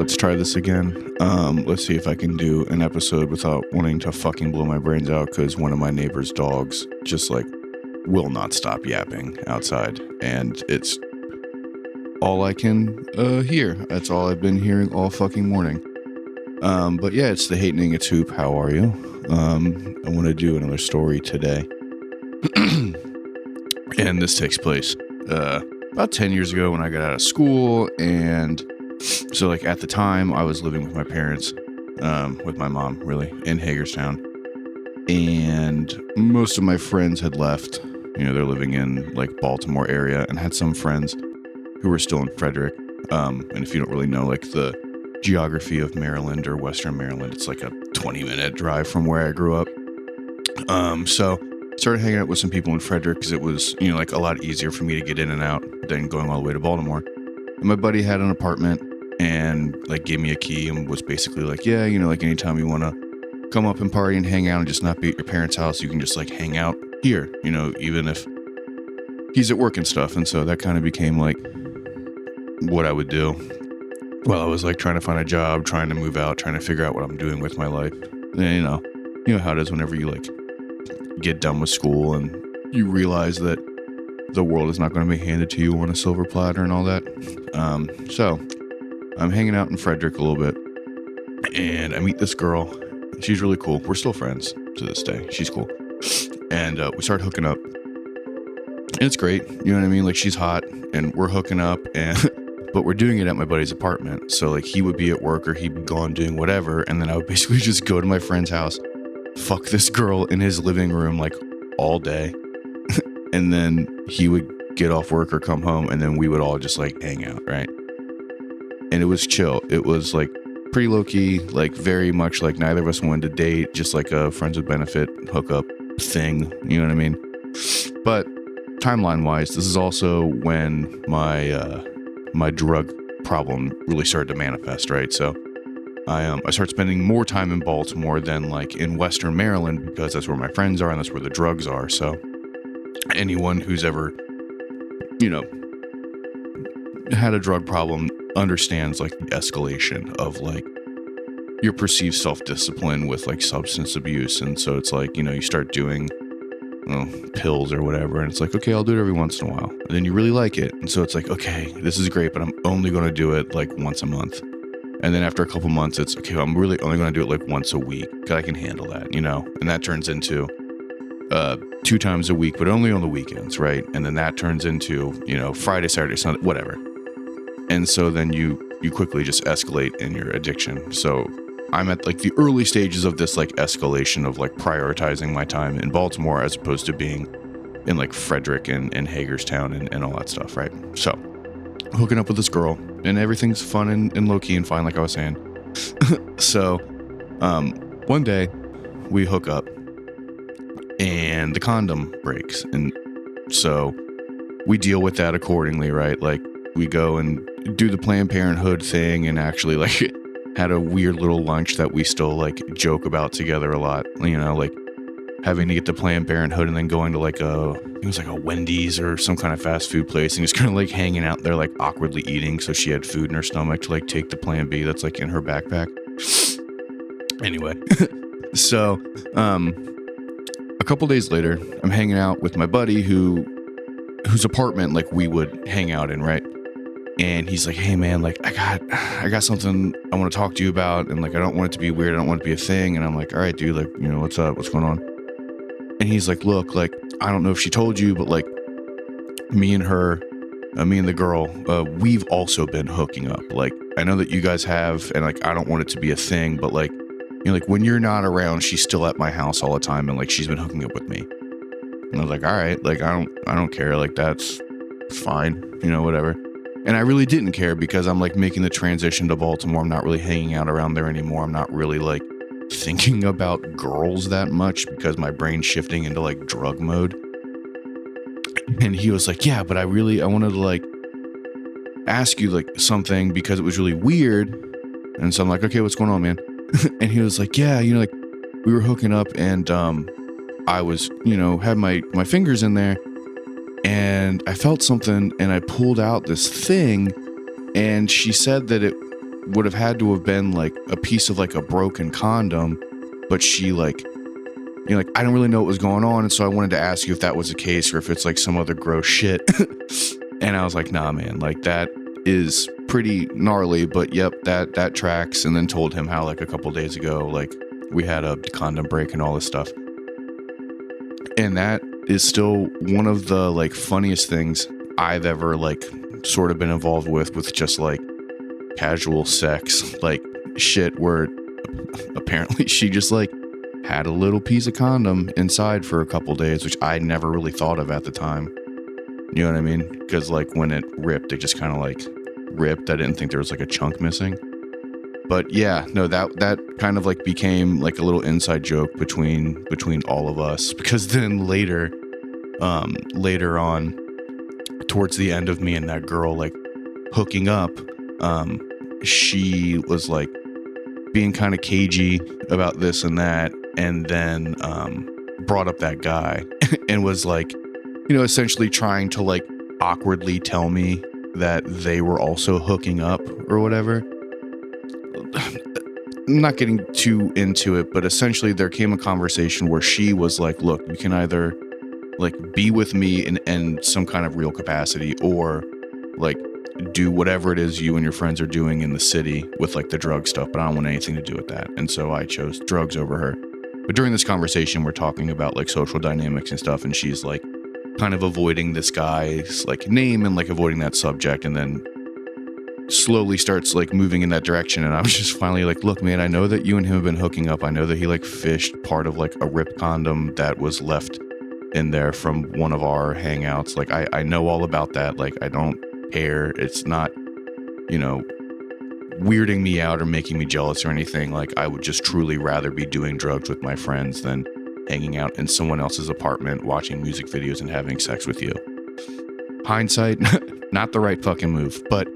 let's try this again. Let's see if I can do an episode without wanting to fucking blow my brains out, because one of my neighbor's dogs just like will not stop yapping outside, and it's all I can hear. That's all I've been hearing all fucking morning. But yeah, it's the Hatening It's Hoop. How are you? I want to do another story today. And this takes place about 10 years ago when I got out of school. And so like at the time I was living with my parents, with my mom really, in Hagerstown. And most of my friends had left. You know, they're living in like Baltimore area, and had some friends who were still in Frederick. And if you don't really know like the geography of Maryland or Western Maryland, it's like a 20-minute drive from where I grew up. So started hanging out with some people in Frederick because it was, you know, like a lot easier for me to get in and out than going all the way to Baltimore. And my buddy had an apartment and like gave me a key and was basically like, yeah, you know, like anytime you want to come up and party and hang out and just not be at your parents' house, you can just like hang out here, you know, even if he's at work and stuff. And so that kind of became like what I would do while I was like trying to find a job, trying to move out, trying to figure out what I'm doing with my life. And, you know how it is whenever you like get done with school and you realize that the world is not going to be handed to you on a silver platter and all that. So I'm hanging out in Frederick a little bit, and I meet this girl. She's really cool. We're still friends to this day. She's cool. And we start hooking up. And it's great. You know what I mean? Like, she's hot and we're hooking up, and but we're doing it at my buddy's apartment. So like he would be at work or he'd be gone doing whatever. And then I would basically just go to my friend's house, fuck this girl in his living room like all day. And then he would get off work or come home, and then we would all just like hang out, right? And it was chill. It was like pretty low key, like very much like neither of us wanted to date, just like a friends with benefit hookup thing. You know what I mean? But timeline wise, this is also when my drug problem really started to manifest, right? So I started spending more time in Baltimore than like in Western Maryland, because that's where my friends are and that's where the drugs are. So anyone who's ever, you know, had a drug problem understands like the escalation of like your perceived self-discipline with like substance abuse. And so it's like, you know, you start doing pills or whatever, and it's like, okay, I'll do it every once in a while, and then you really like it, and so it's like, okay, this is great, but I'm only going to do it like once a month. And then after a couple months, it's okay, I'm really only going to do it like once a week, because I can handle that, you know. And that turns into 2 times a week, but only on the weekends, right? And then that turns into, you know, Friday, Saturday, Sunday, whatever. And so then you quickly just escalate in your addiction. So I'm at like the early stages of this like escalation of like prioritizing my time in Baltimore as opposed to being in like Frederick and Hagerstown and all that stuff, right? So hooking up with this girl, and everything's fun and low key and fine, like I was saying. So one day we hook up and the condom breaks, and so we deal with that accordingly, right? Like we go and do the Planned Parenthood thing, and actually like had a weird little lunch that we still like joke about together a lot, you know, like having to get to Planned Parenthood and then going to like it was like a Wendy's or some kind of fast food place, and just kind of like hanging out there like awkwardly eating, so she had food in her stomach to like take the Plan B that's like in her backpack. Anyway, so a couple days later, I'm hanging out with my buddy whose apartment like we would hang out in, right? And he's like, hey man, like I got something I want to talk to you about, and like I don't want it to be weird, I don't want it to be a thing. And I'm like, all right dude, like, you know, what's up, what's going on? And he's like, look, like I don't know if she told you, but like me and the girl, we've also been hooking up. Like I know that you guys have, and like I don't want it to be a thing, but like, you know, like when you're not around, she's still at my house all the time, and like she's been hooking up with me. And I was like, all right, like I don't care, like that's fine, you know, whatever. And I really didn't care, because I'm like making the transition to Baltimore. I'm not really hanging out around there anymore. I'm not really like thinking about girls that much, because my brain's shifting into like drug mode. And he was like, yeah, but I wanted to like ask you like something, because it was really weird. And so I'm like, okay, what's going on, man? And he was like, yeah, you know, like we were hooking up, and I was, you know, had my fingers in there, and I felt something, and I pulled out this thing, and she said that would have had to have been like a piece of like a broken condom, but she like, you know, like, I don't really know what was going on. And so I wanted to ask you if that was the case or if it's like some other gross shit. And I was like, nah, man, like that is pretty gnarly, but yep, that tracks. And then told him how like a couple days ago, like we had a condom break and all this stuff. And that is still one of the like funniest things I've ever like sort of been involved with just like casual sex, like shit where apparently she just like had a little piece of condom inside for a couple days, which I never really thought of at the time. You know what I mean? Because like when it ripped, it just kind of like ripped. I didn't think there was like a chunk missing. But yeah, no, that kind of like became like a little inside joke between all of us, because then later on, towards the end of me and that girl like hooking up, she was like being kind of cagey about this and that, and then brought up that guy and was like, you know, essentially trying to like awkwardly tell me that they were also hooking up or whatever. I'm not getting too into it, but essentially there came a conversation where she was like, look, you can either like be with me in some kind of real capacity, or like do whatever it is you and your friends are doing in the city with like the drug stuff, but I don't want anything to do with that. And so I chose drugs over her. But during this conversation, we're talking about like social dynamics and stuff, and she's like kind of avoiding this guy's like name and like avoiding that subject, and then slowly starts like moving in that direction. And I was just finally like, look, man, I know that you and him have been hooking up. I know that he like fished part of like a ripped condom that was left in there from one of our hangouts. Like I know all about that. Like I don't care. It's not, you know, weirding me out or making me jealous or anything. Like I would just truly rather be doing drugs with my friends than hanging out in someone else's apartment, watching music videos and having sex with you. Hindsight, not the right fucking move, but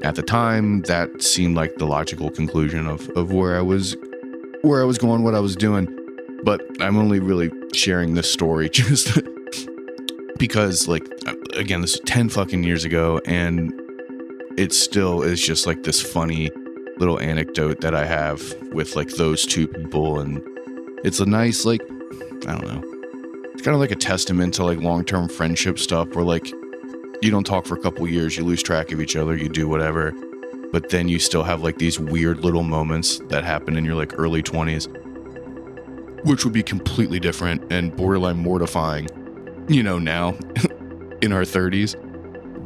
at the time that seemed like the logical conclusion of where I was going, what I was doing. But I'm only really sharing this story just because, like, again, this is 10 fucking years ago, and it still is just like this funny little anecdote that I have with like those two people. And it's a nice, like, I don't know, it's kind of like a testament to like long-term friendship stuff where like you don't talk for a couple years, you lose track of each other, you do whatever, but then you still have like these weird little moments that happen in your like early 20s, which would be completely different and borderline mortifying, you know, now in our 30s.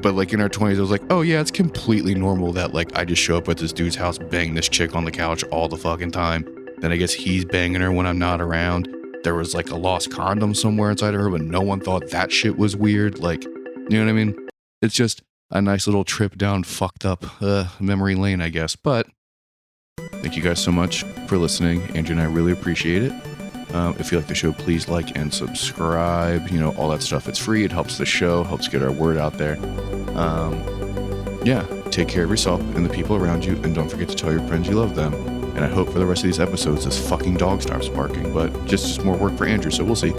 But like in our 20s, I was like, oh yeah, it's completely normal that like I just show up at this dude's house, bang this chick on the couch all the fucking time. Then I guess he's banging her when I'm not around. There was like a lost condom somewhere inside of her, but no one thought that shit was weird. Like, you know what I mean? It's just a nice little trip down fucked up memory lane, I guess. But thank you guys so much for listening. Andrew and I really appreciate it. If you like the show, please like and subscribe. You know, all that stuff. It's free. It helps the show, helps get our word out there. Yeah, take care of yourself and the people around you, and don't forget to tell your friends you love them. And I hope for the rest of these episodes, this fucking dog stops barking. But just more work for Andrew, so we'll see.